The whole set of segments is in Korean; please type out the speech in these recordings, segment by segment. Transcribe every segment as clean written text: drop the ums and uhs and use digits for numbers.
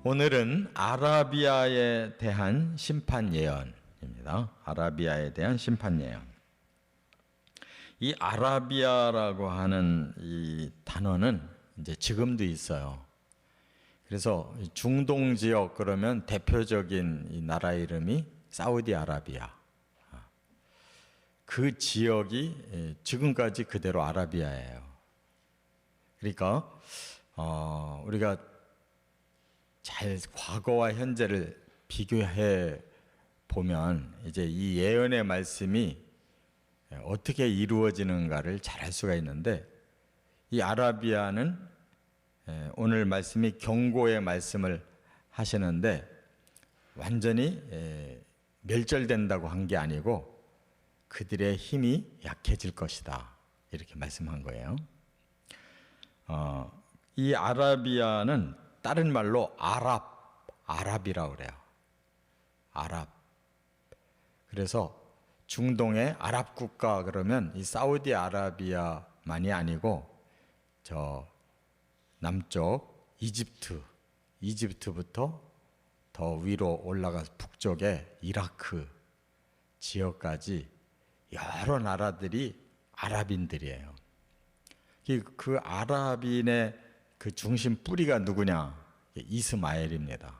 오늘은 아라비아에 대한 심판 예언입니다. 아라비아에 대한 심판 예언. 이 아라비아라고 하는 이 단어는 이제 지금도 있어요. 그래서 중동 지역 그러면 대표적인 이 나라 이름이 사우디아라비아. 그 지역이 지금까지 그대로 아라비아예요. 그러니까 우리가 잘 과거와 현재를 비교해 보면 이제 이 예언의 말씀이 어떻게 이루어지는가를 잘 알 수가 있는데, 이 아라비아는 오늘 말씀이 경고의 말씀을 하시는데 완전히 멸절된다고 한 게 아니고 그들의 힘이 약해질 것이다, 이렇게 말씀한 거예요. 이 아라비아는 다른 말로 아랍이라고 그래요. 아랍. 그래서 중동의 아랍 국가 그러면 이 사우디아라비아만이 아니고 저 남쪽 이집트부터 더 위로 올라가서 북쪽의 이라크 지역까지 여러 나라들이 아랍인들이에요. 그 아랍인의 그 중심 뿌리가 누구냐? 이스마엘입니다.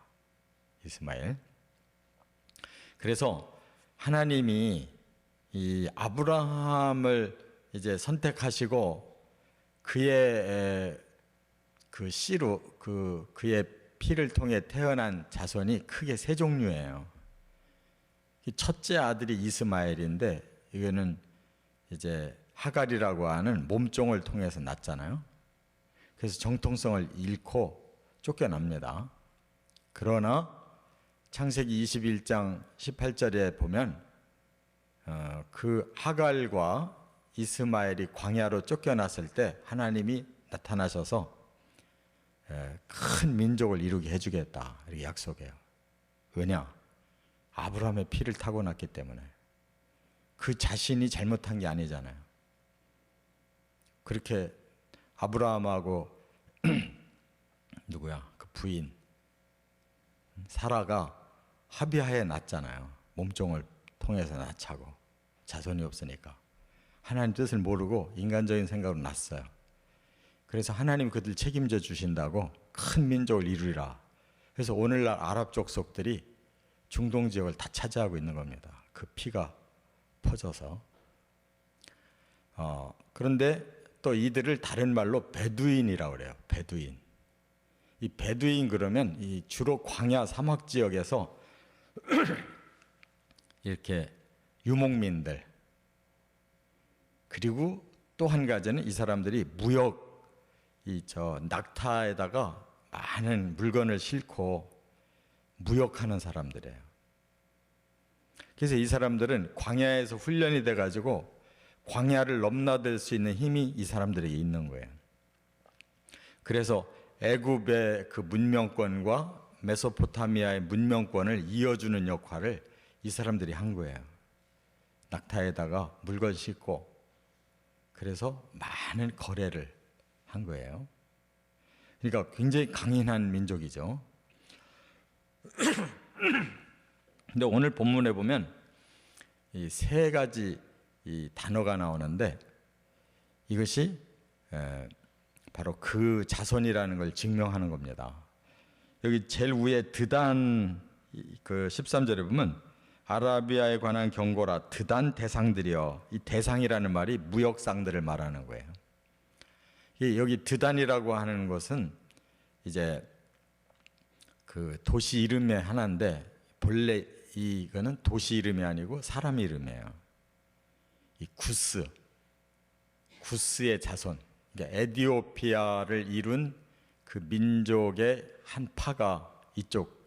이스마엘. 그래서 하나님이 이 아브라함을 이제 선택하시고 그의 그 씨로 그의 피를 통해 태어난 자손이 크게 세 종류예요. 첫째 아들이 이스마엘인데 이거는 이제 하갈이라고 하는 몸종을 통해서 낳잖아요. 그래서 정통성을 잃고 쫓겨납니다. 그러나 창세기 21장 18절에 보면 그 하갈과 이스마엘이 광야로 쫓겨났을 때 하나님이 나타나셔서 큰 민족을 이루게 해주겠다, 이렇게 약속해요. 왜냐? 아브라함의 피를 타고났기 때문에. 그 자신이 잘못한 게 아니잖아요. 그렇게 아브라함하고 누구야? 그 부인 사라가 합의하에 낳잖아요. 몸종을 통해서 낳자고. 자손이 없으니까. 하나님 뜻을 모르고 인간적인 생각으로 낳았어요. 그래서 하나님 그들 책임져 주신다고 큰 민족을 이루리라. 그래서 오늘날 아랍 족속들이 중동 지역을 다 차지하고 있는 겁니다. 그 피가 퍼져서. 그런데 또 이들을 다른 말로 베두인이라고 그래요. 베두인. 이 베두인 그러면 이 주로 광야 사막 지역에서 이렇게 유목민들, 그리고 또 한 가지는 이 사람들이 낙타에다가 많은 물건을 싣고 무역하는 사람들이에요. 그래서 이 사람들은 광야에서 훈련이 돼가지고 광야를 넘나들 수 있는 힘이 이 사람들에게 있는 거예요. 그래서 애굽의 그 문명권과 메소포타미아의 문명권을 이어주는 역할을 이 사람들이 한 거예요. 낙타에다가 물건 싣고, 그래서 많은 거래를 한 거예요. 그러니까 굉장히 강인한 민족이죠. 근데 오늘 본문에 보면 이 세 가지 이 단어가 나오는데 이것이 바로 그 자손이라는 걸 증명하는 겁니다. 여기 제일 위에 드단 그 13절에 보면 아라비아에 관한 경고라 드단 대상들이여. 이 대상이라는 말이 무역상들을 말하는 거예요. 여기 드단이라고 하는 것은 이제 그 도시 이름의 하나인데 본래 이거는 도시 이름이 아니고 사람 이름이에요. 이 구스의 자손, 그러니까 에티오피아를 이룬 그 민족의 한 파가 이쪽,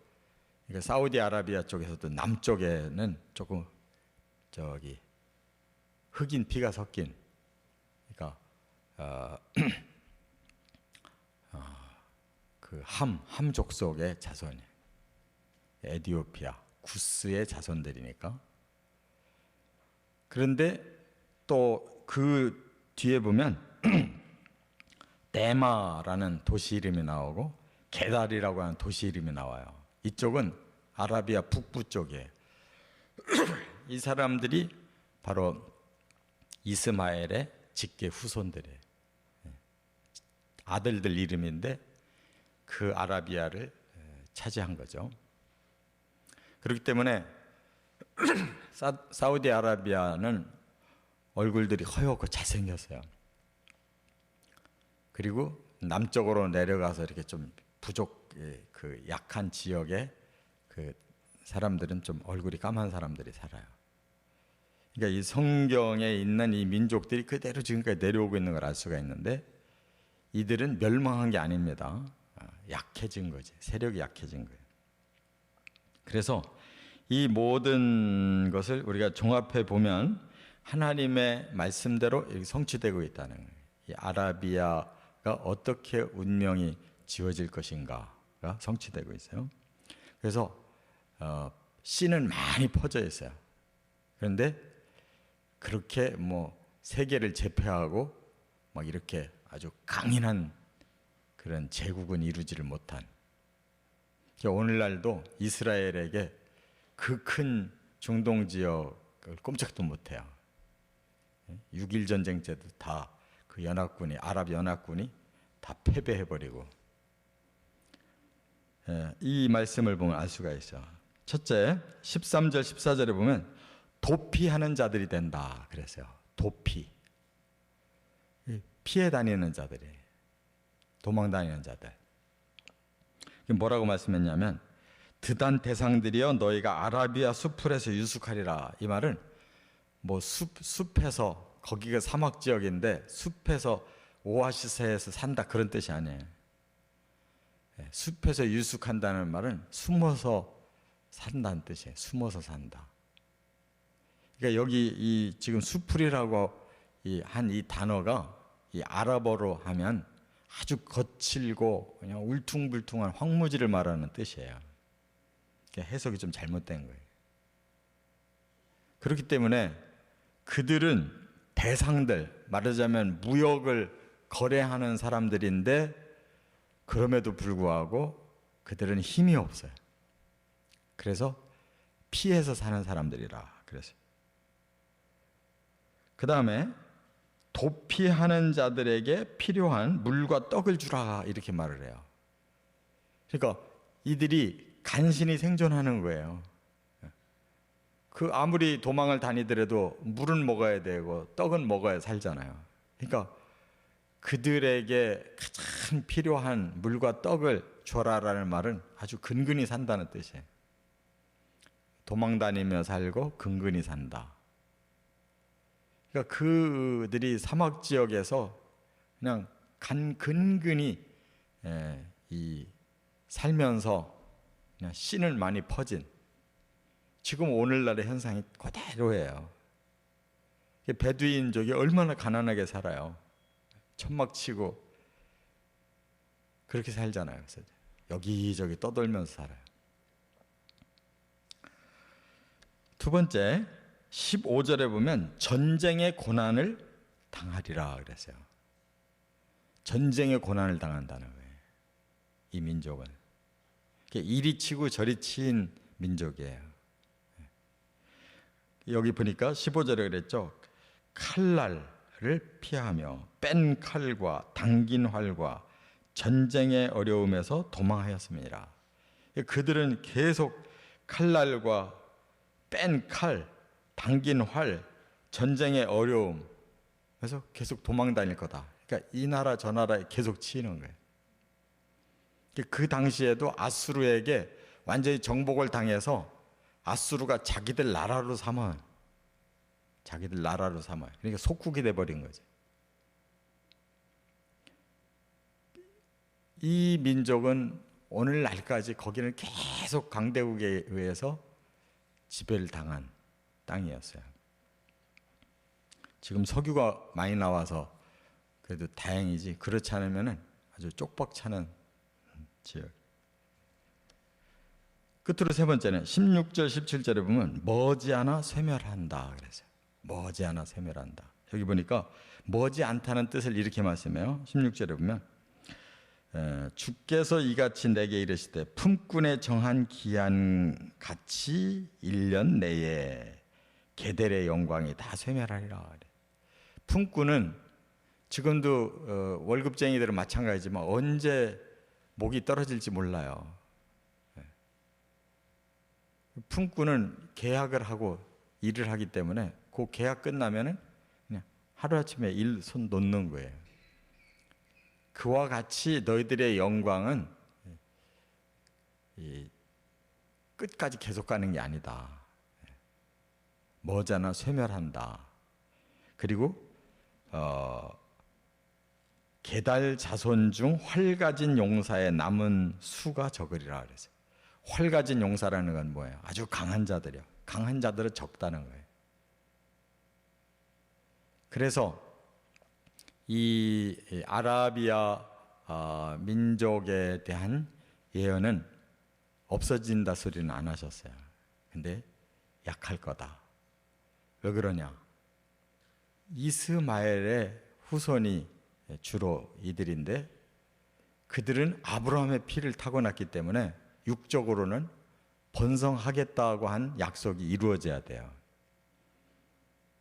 그러니까 사우디아라비아 쪽에서도 남쪽에는 조금 흑인 피가 섞인, 그러니까 그 함 족속의 자손이 에티오피아 구스의 자손들이니까. 그런데 또 그 뒤에 보면 데마라는 도시 이름이 나오고 게달이라고 하는 도시 이름이 나와요. 이쪽은 아라비아 북부 쪽이에요. 이 사람들이 바로 이스마엘의 직계 후손들이에요. 아들들 이름인데 그 아라비아를 차지한 거죠. 그렇기 때문에 사우디아라비아는 얼굴들이 허옇고 잘생겼어요. 그리고 남쪽으로 내려가서 이렇게 좀 그 약한 지역에 그 사람들은 좀 얼굴이 까만 사람들이 살아요. 그러니까 이 성경에 있는 이 민족들이 그대로 지금까지 내려오고 있는 걸 알 수가 있는데, 이들은 멸망한 게 아닙니다. 약해진 거지. 세력이 약해진 거예요. 그래서 이 모든 것을 우리가 종합해 보면 하나님의 말씀대로 성취되고 있다는 거예요. 이 아라비아가 어떻게 운명이 지어질 것인가가 성취되고 있어요. 그래서 씨는 많이 퍼져 있어요. 그런데 그렇게 뭐 세계를 제패하고 막 이렇게 아주 강인한 그런 제국은 이루지를 못한, 오늘날도 이스라엘에게 그 큰 중동 지역을 꼼짝도 못해요. 6.1 전쟁 때도 다 그 연합군이, 아랍 연합군이 다 패배해버리고, 이 말씀을 보면 알 수가 있어요. 첫째, 13절 14절에 보면 도피하는 자들이 된다 그랬어요. 도피, 피해 다니는 자들이, 도망 다니는 자들. 뭐라고 말씀했냐면, 드단 대상들이여 너희가 아라비아 수풀에서 유숙하리라. 이 말은 뭐 숲에서, 거기가 사막 지역인데 숲에서 오아시스에서 산다 그런 뜻이 아니에요. 숲에서 유숙한다는 말은 숨어서 산다는 뜻이에요. 숨어서 산다. 그러니까 여기 이 지금 수풀이라고 한 이 단어가 이 아랍어로 하면 아주 거칠고 그냥 울퉁불퉁한 황무지를 말하는 뜻이에요. 그러니까 해석이 좀 잘못된 거예요. 그렇기 때문에 그들은 대상들, 말하자면 무역을 거래하는 사람들인데, 그럼에도 불구하고 그들은 힘이 없어요. 그래서 피해서 사는 사람들이라 그랬어요. 그 다음에 도피하는 자들에게 필요한 물과 떡을 주라 이렇게 말을 해요. 그러니까 이들이 간신히 생존하는 거예요. 그 아무리 도망을 다니더라도 물은 먹어야 되고 떡은 먹어야 살잖아요. 그러니까 그들에게 가장 필요한 물과 떡을 줘라라는 말은 아주 근근히 산다는 뜻이에요. 도망 다니며 살고 근근히 산다. 그러니까 그들이 사막 지역에서 그냥 근근히 살면서 그냥 씨는 많이 퍼진, 지금 오늘날의 현상이 그대로예요. 베두인족이 얼마나 가난하게 살아요. 천막 치고 그렇게 살잖아요. 그래서 여기저기 떠돌면서 살아요. 두 번째, 15절에 보면 전쟁의 고난을 당하리라 그랬어요. 전쟁의 고난을 당한다는 거예요. 이 민족은 이리 치고 저리 친 민족이에요. 여기 보니까 15절에 그랬죠. 칼날을 피하며 뺀 칼과 당긴 활과 전쟁의 어려움에서 도망하였습니다. 그들은 계속 칼날과 뺀 칼, 당긴 활, 전쟁의 어려움, 그래서 계속 도망 다닐 거다. 그러니까 이 나라 저 나라에 계속 치이는 거예요. 그 당시에도 아수르에게 완전히 정복을 당해서 아수르가 자기들 나라로 삼아요. 자기들 나라로 삼아요. 그러니까 속국이 돼버린 거죠. 이 민족은 오늘날까지 거기는 계속 강대국에 의해서 지배를 당한 땅이었어요. 지금 석유가 많이 나와서 그래도 다행이지, 그렇지 않으면 아주 쪽박차는 지역. 끝으로 세 번째는 16절 17절에 보면 머지않아 쇠멸한다 그랬어요. 머지않아 쇠멸한다. 여기 보니까 머지않다는 뜻을 이렇게 말씀해요. 16절에 보면 주께서 이같이 내게 이르시되 품꾼의 정한 기한 같이 1년 내에 게델의 영광이 다 쇠멸하리라. 품꾼은 지금도 월급쟁이들은 마찬가지지만 언제 목이 떨어질지 몰라요. 품꾼은 계약을 하고 일을 하기 때문에 그 계약 끝나면은 그냥 하루아침에 일 손 놓는 거예요. 그와 같이 너희들의 영광은 끝까지 계속 가는 게 아니다. 머지않아 쇠멸한다. 그리고 게달 자손 중 활 가진 용사의 남은 수가 적으리라 그랬어요. 활 가진 용사라는 건 뭐예요? 아주 강한 자들이요. 강한 자들은 적다는 거예요. 그래서 이 아라비아 민족에 대한 예언은 없어진다 소리는 안 하셨어요. 근데 약할 거다. 왜 그러냐? 이스마엘의 후손이 주로 이들인데 그들은 아브라함의 피를 타고났기 때문에 육적으로는 번성하겠다고 한 약속이 이루어져야 돼요.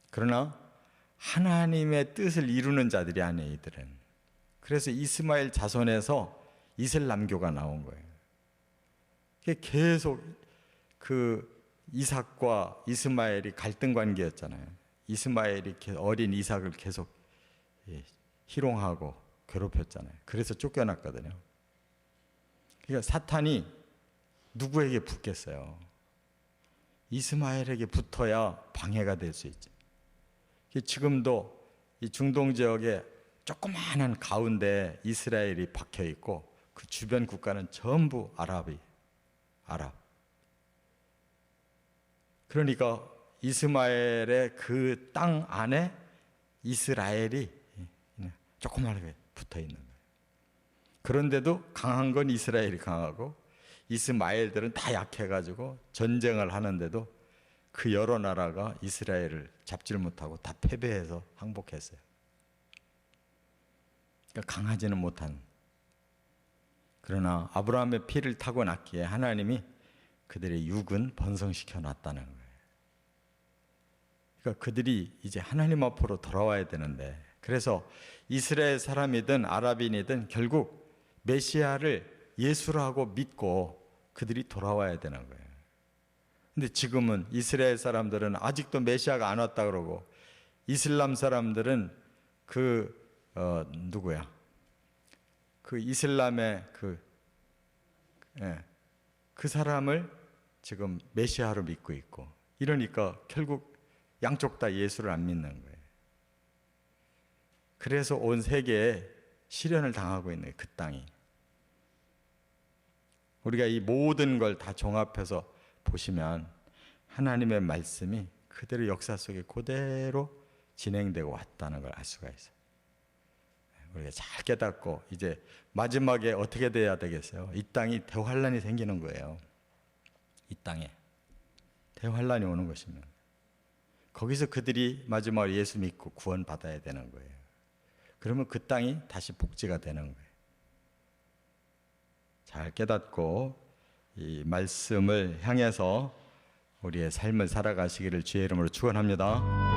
그러나 하나님의 뜻을 이루는 자들이 아니에요, 이들은. 그래서 이스마엘 자손에서 이슬람교가 나온 거예요. 계속 그 이삭과 이스마엘이 갈등 관계였잖아요. 이스마엘이 어린 이삭을 계속 희롱하고 괴롭혔잖아요. 그래서 쫓겨났거든요. 그러니까 사탄이 누구에게 붙겠어요? 이스마엘에게 붙어야 방해가 될 수 있죠. 지금도 이 중동 지역에 조그마한 가운데 이스라엘이 박혀 있고 그 주변 국가는 전부 아랍. 그러니까 이스마엘의 그 땅 안에 이스라엘이 조그맣게 붙어 있는 거예요. 그런데도 강한 건 이스라엘이 강하고 이스마엘들은 다 약해가지고 전쟁을 하는데도 그 여러 나라가 이스라엘을 잡지를 못하고 다 패배해서 항복했어요. 그러니까 강하지는 못한. 그러나 아브라함의 피를 타고났기에 하나님이 그들의 육은 번성시켜 놨다는 거예요. 그러니까 그들이 이제 하나님 앞으로 돌아와야 되는데, 그래서 이스라엘 사람이든 아랍인이든 결국 메시아를 예수라고 믿고 그들이 돌아와야 되는 거예요. 근데 지금은 이스라엘 사람들은 아직도 메시아가 안 왔다 그러고, 이슬람 사람들은 그 이슬람의 그 사람을 지금 메시아로 믿고 있고, 이러니까 결국 양쪽 다 예수를 안 믿는 거예요. 그래서 온 세계에 시련을 당하고 있는 그 땅이. 우리가 이 모든 걸 다 종합해서 보시면 하나님의 말씀이 그대로 역사 속에 그대로 진행되고 왔다는 걸 알 수가 있어요. 우리가 잘 깨닫고 이제 마지막에 어떻게 돼야 되겠어요? 이 땅이 대환란이 생기는 거예요. 이 땅에 대환란이 오는 것입니다. 거기서 그들이 마지막으로 예수 믿고 구원받아야 되는 거예요. 그러면 그 땅이 다시 복지가 되는 거예요. 잘 깨닫고 이 말씀을 향해서 우리의 삶을 살아가시기를 주의 이름으로 축원합니다.